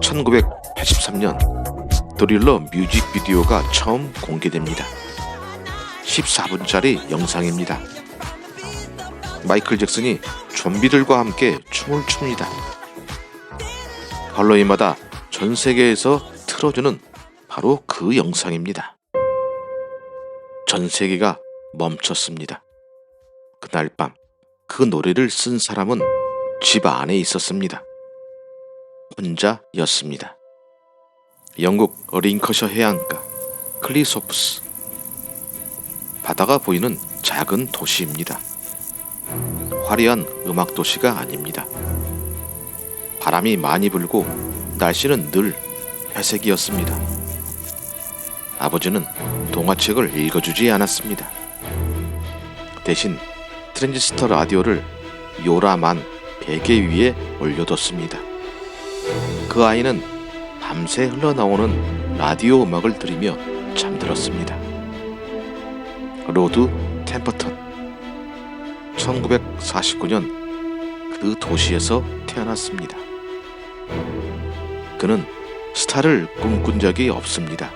1983년 드릴러 뮤직비디오가 처음 공개됩니다. 14분짜리 영상입니다. 마이클 잭슨이 좀비들과 함께 춤을 춥니다. 할로윈마다 전 세계에서 틀어주는 바로 그 영상입니다. 전 세계가 멈췄습니다. 그날 밤 그 노래를 쓴 사람은 집 안에 있었습니다. 혼자였습니다. 영국 링커셔 해안가 클리소프스. 바다가 보이는 작은 도시입니다. 화려한 음악 도시가 아닙니다. 바람이 많이 불고 날씨는 늘 회색이었습니다. 아버지는 동화책을 읽어주지 않았습니다. 대신 트랜지스터 라디오를 요람한 베개 위에 올려뒀습니다. 그 아이는 밤새 흘러나오는 라디오 음악을 들으며 잠들었습니다. 로드 템퍼턴. 1949년 그 도시에서 태어났습니다. 그는 스타를 꿈꾼 적이 없습니다.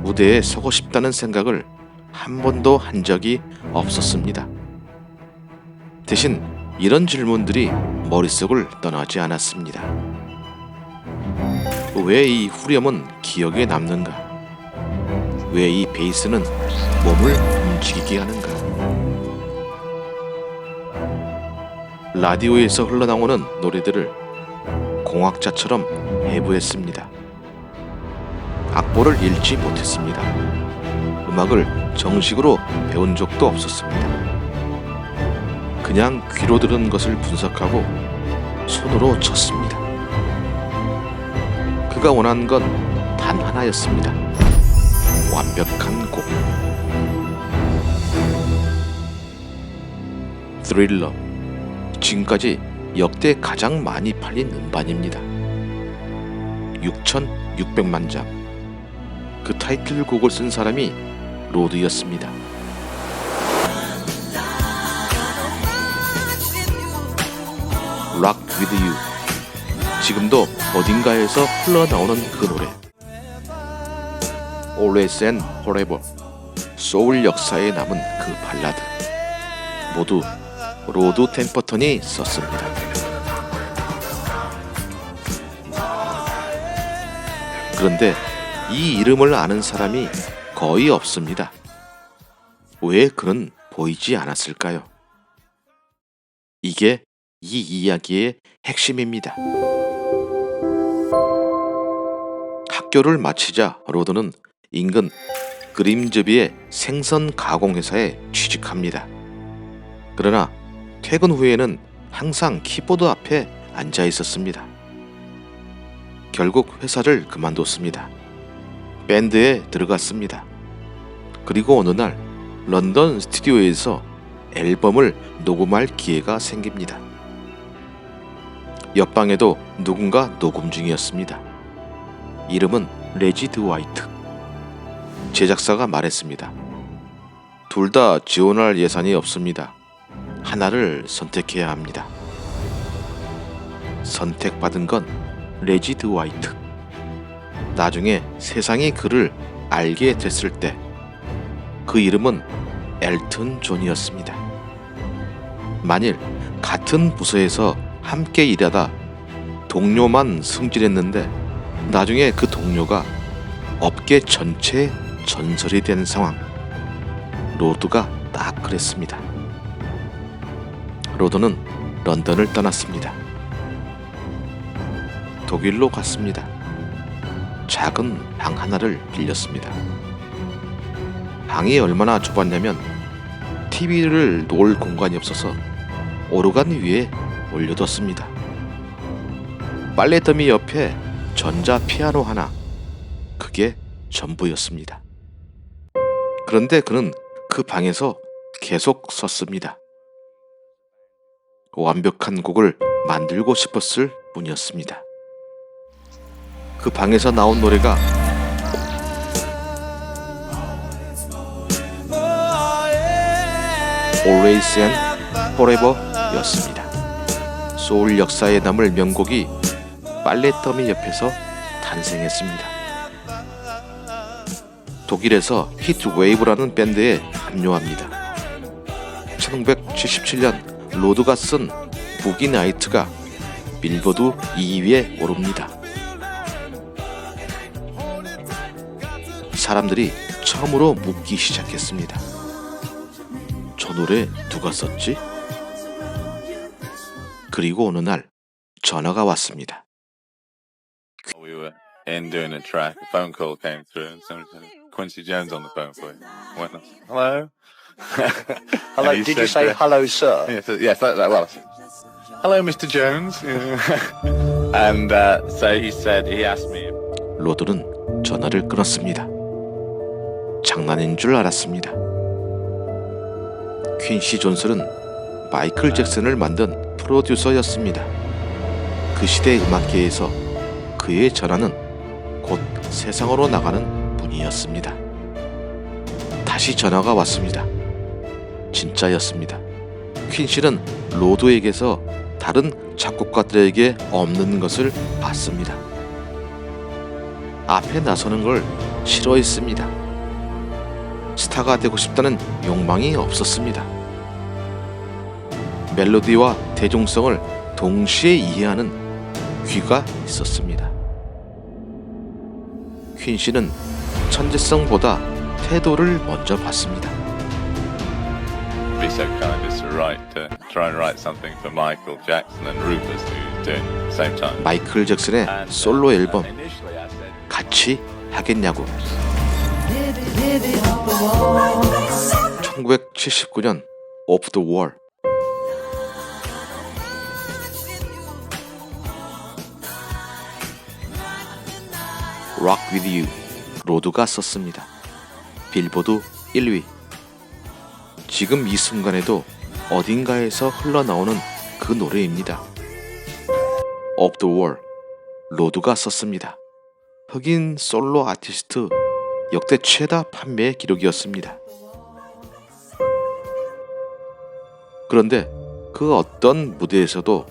무대에 서고 싶다는 생각을 한 번도 한 적이 없었습니다. 대신 이런 질문들이 머릿속을 떠나지 않았습니다. 왜 이 후렴은 기억에 남는가? 왜 이 베이스는 몸을 움직이게 하는가? 라디오에서 흘러나오는 노래들을 공학자처럼 해부했습니다. 악보를 읽지 못했습니다. 음악을 정식으로 배운 적도 없었습니다. 그냥 귀로 들은 것을 분석하고 손으로 쳤습니다. 그가 원한 건 단 하나였습니다. 완벽한 곡. 스릴러. 지금까지 역대 가장 많이 팔린 음반입니다. 6,600만 장. 그 타이틀곡을 쓴 사람이 로드였습니다. Rock with You. 지금도 어딘가에서 흘러나오는 그 노래. Always and Forever. 소울 역사에 남은 그 발라드. 모두 로드 템퍼턴이 썼습니다. 그런데 이 이름을 아는 사람이 거의 없습니다. 왜 그는 보이지 않았을까요? 이게 이 이야기의 핵심입니다. 학교를 마치자 로드는 인근 그림즈비의 생선 가공회사에 취직합니다. 그러나 퇴근 후에는 항상 키보드 앞에 앉아 있었습니다. 결국 회사를 그만뒀습니다. 밴드에 들어갔습니다. 그리고 어느 날 런던 스튜디오에서 앨범을 녹음할 기회가 생깁니다. 옆방에도 누군가 녹음 중이었습니다. 이름은 레지 드와이트. 제작사가 말했습니다. 둘 다 지원할 예산이 없습니다. 하나를 선택해야 합니다. 선택받은 건 레지 드와이트. 나중에 세상이 그를 알게 됐을 때 그 이름은 엘튼 존이었습니다. 만일 같은 부서에서 함께 일하다 동료만 승진했는데 나중에 그 동료가 업계 전체의 전설이 된 상황. 로드가 딱 그랬습니다. 로드는 런던을 떠났습니다. 독일로 갔습니다. 작은 방 하나를 빌렸습니다. 방이 얼마나 좁았냐면 TV를 놓을 공간이 없어서 오르간 위에 올려뒀습니다. 빨래더미 옆에 전자 피아노 하나. 그게 전부였습니다. 그런데 그는 그 방에서 계속 섰습니다. 완벽한 곡을 만들고 싶었을 뿐이었습니다. 그 방에서 나온 노래가 Always and Forever 였습니다. 소울 역사에 남을 명곡이 빨래 더미 옆에서 탄생했습니다. 독일에서 히트웨이브라는 밴드에 합류합니다. 1977년 로드가 쓴 부기 나이트가 빌보드 2위에 오릅니다. 사람들이 처음으로 묻기 시작했습니다. 저 노래 누가 썼지? 그리고 어느 날 전화가 왔습니다. We were in doing a track, a phone call came through, and someone said, Quincy Jones on the phone for you. I went, hello? Hello, And he did you said, say hello, sir? Yes, well, hello, Mr. Jones. And so he asked me. 로드는 전화를 끊었습니다. 장난인 줄 알았습니다. 퀸시 존슨은 마이클 잭슨을 만든 프로듀서였습니다. 그 시대 음악계에서 그의 전화는 곧 세상으로 나가는 분이었습니다. 다시 전화가 왔습니다. 진짜였습니다. 퀸시는 로드에게서 다른 작곡가들에게 없는 것을 봤습니다. 앞에 나서는 걸 싫어했습니다. 스타가 되고 싶다는 욕망이 없었습니다. 멜로디와 대중성을 동시에 이해하는 귀가 있었습니다. 퀸시는 천재성보다 태도를 먼저 봤습니다. Be so kind as to try and write something for Michael Jackson and Rufus who's doing at the same time. 마이클 잭슨의 솔로 앨범 Initially I said, 같이 하겠냐고. 1979년 Off the Wall. Rock with You 로드가 썼습니다. 빌보드 1위. 지금 이 순간에도 어딘가에서 흘러나오는 그 노래입니다. Off the Wall 로드가 썼습니다. 흑인 솔로 아티스트 역대 최다 판매 기록이었습니다. 그런데 그 어떤 무대에서도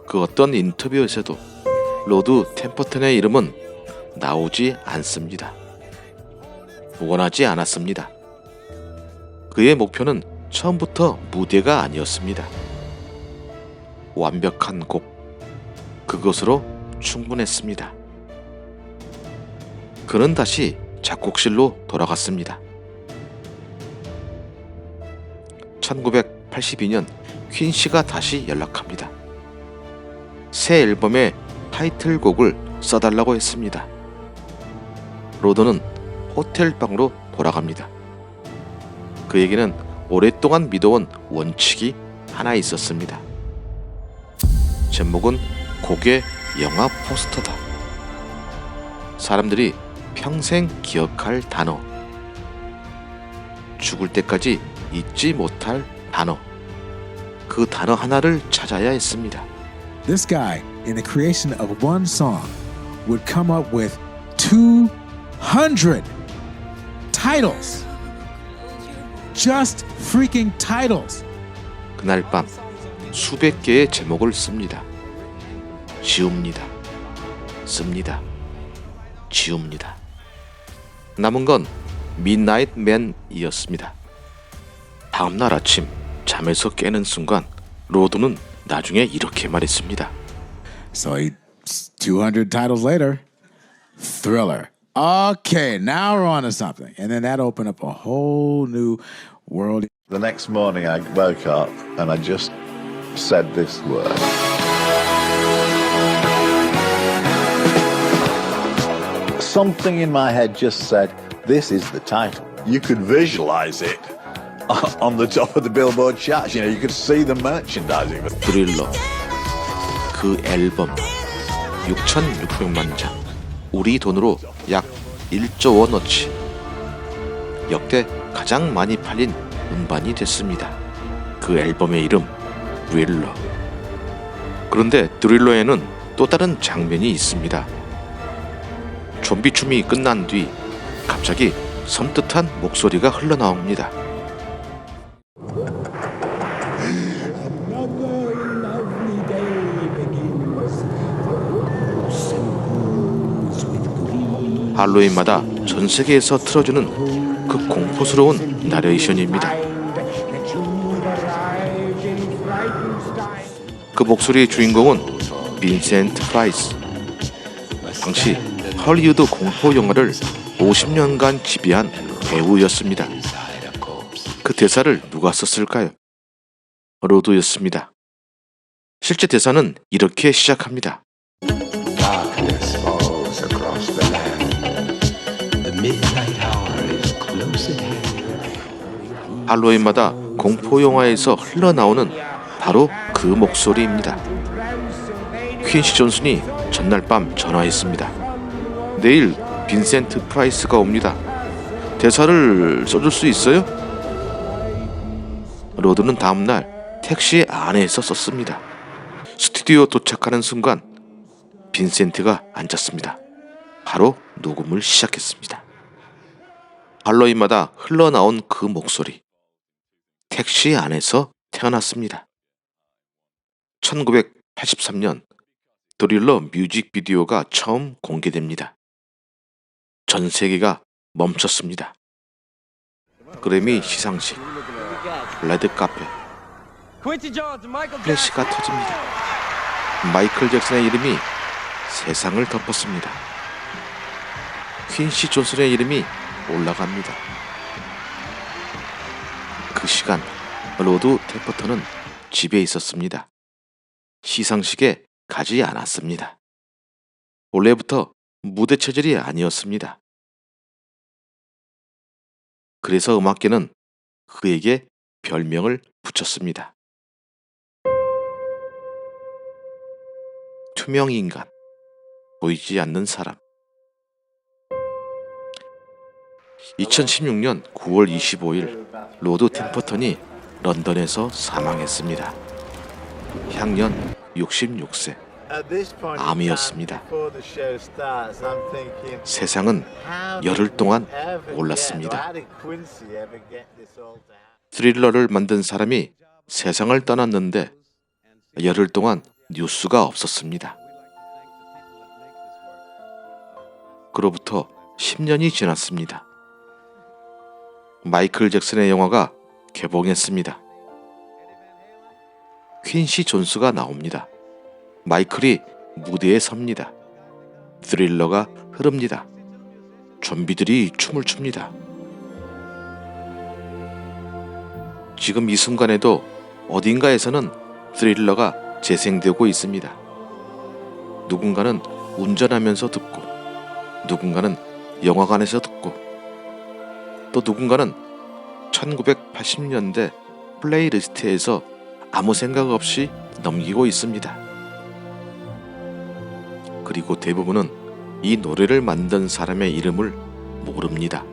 그 어떤 인터뷰에서도 로드 템퍼턴의 이름은 나오지 않습니다. 원하지 않았습니다. 그의 목표는 처음부터 무대가 아니었습니다. 완벽한 곡, 그것으로 충분했습니다. 그는 다시 작곡실로 돌아갔습니다. 1982년 퀸시가 다시 연락합니다. 새 앨범의 타이틀곡을 써달라고 했습니다. 로드는 호텔방으로 돌아갑니다. 그에게는 오랫동안 믿어온 원칙이 하나 있었습니다. 제목은 곡의 영화 포스터다. 사람들이 평생 기억할 단어, 죽을 때까지 잊지 못할 단어, 그 단어 하나를 찾아야 했습니다. This guy, in the creation of one song, would come up with 200 titles. Just freaking titles. 그날 밤 수백 개의 제목을 씁니다. 지웁니다. 씁니다. 지웁니다. 남은 건 Midnight Man이었습니다. 다음날 아침 잠에서 깨는 순간 로드는 나중에 이렇게 말했습니다. So 200 titles later, Thriller. Okay, now we're on to something. And then that opened up a whole new world. The next morning I woke up and I just said this word. Something in my head just said, this is the title. You could visualize it on the top of the Billboard charts. You know, you could see the merchandising. 드릴러. 그 앨범 6,600만 장. 우리 돈으로 약 1조 원어치. 역대 가장 많이 팔린 음반이 됐습니다. 그 앨범의 이름 드릴러. 그런데 드릴러에는 또 다른 장면이 있습니다. 좀비 춤이 끝난 뒤 갑자기 섬뜩한 목소리가 흘러나옵니다. 할로윈마다 전 세계에서 틀어주는 그 공포스러운 나레이션입니다. 그 목소리의 주인공은 빈센트 프라이스. 당시 헐리우드 공포 영화를 50년간 지배한 배우였습니다. 그 대사를 누가 썼을까요? 로드였습니다. 실제 대사는 이렇게 시작합니다. Darkness falls across the land. The midnight hour is close at hand. 할로윈마다 공포 영화에서 흘러나오는 바로 그 목소리입니다. 퀸시 존슨이 전날 밤 전화했습니다. 내일 빈센트 프라이스가 옵니다. 대사를 써줄 수 있어요? 로드는 다음날 택시 안에서 썼습니다. 스튜디오 도착하는 순간 빈센트가 앉았습니다. 바로 녹음을 시작했습니다. 할로윈마다 흘러나온 그 목소리. 택시 안에서 태어났습니다. 1983년 드릴러 뮤직비디오가 처음 공개됩니다. 전 세계가 멈췄습니다. 그래미 시상식, 레드카페, 플래시가 터집니다. 마이클 잭슨의 이름이 세상을 덮었습니다. 퀸시 존슨의 이름이 올라갑니다. 그 시간 로드 템퍼턴은 집에 있었습니다. 시상식에 가지 않았습니다. 원래부터 무대 체질이 아니었습니다. 그래서 음악계는 그에게 별명을 붙였습니다. 투명 인간, 보이지 않는 사람. 2016년 9월 25일 로드 템퍼턴이 런던에서 사망했습니다. 향년 66세. 암이었습니다. 세상은 열흘 동안 몰랐습니다. 스릴러를 만든 사람이 세상을 떠났는데 열흘 동안 뉴스가 없었습니다. 그로부터 10년이 지났습니다. 마이클 잭슨의 영화가 개봉했습니다. 퀸시 존스가 나옵니다. 마이클이 무대에 섭니다. 스릴러가 흐릅니다. 좀비들이 춤을 춥니다. 지금 이 순간에도 어딘가에서는 스릴러가 재생되고 있습니다. 누군가는 운전하면서 듣고, 누군가는 영화관에서 듣고, 또 누군가는 1980년대 플레이리스트에서 아무 생각 없이 넘기고 있습니다. 그리고 대부분은 이 노래를 만든 사람의 이름을 모릅니다.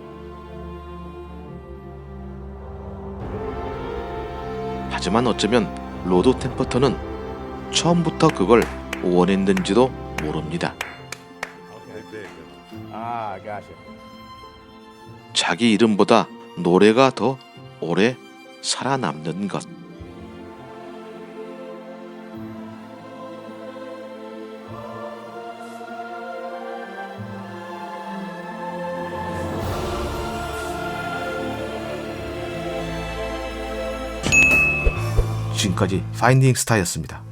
하지만 어쩌면 로드 템퍼턴은 처음부터 그걸 원했는지도 모릅니다. 자기 이름보다 노래가 더 오래 살아남는 것. 지금까지 파인딩 스타였습니다.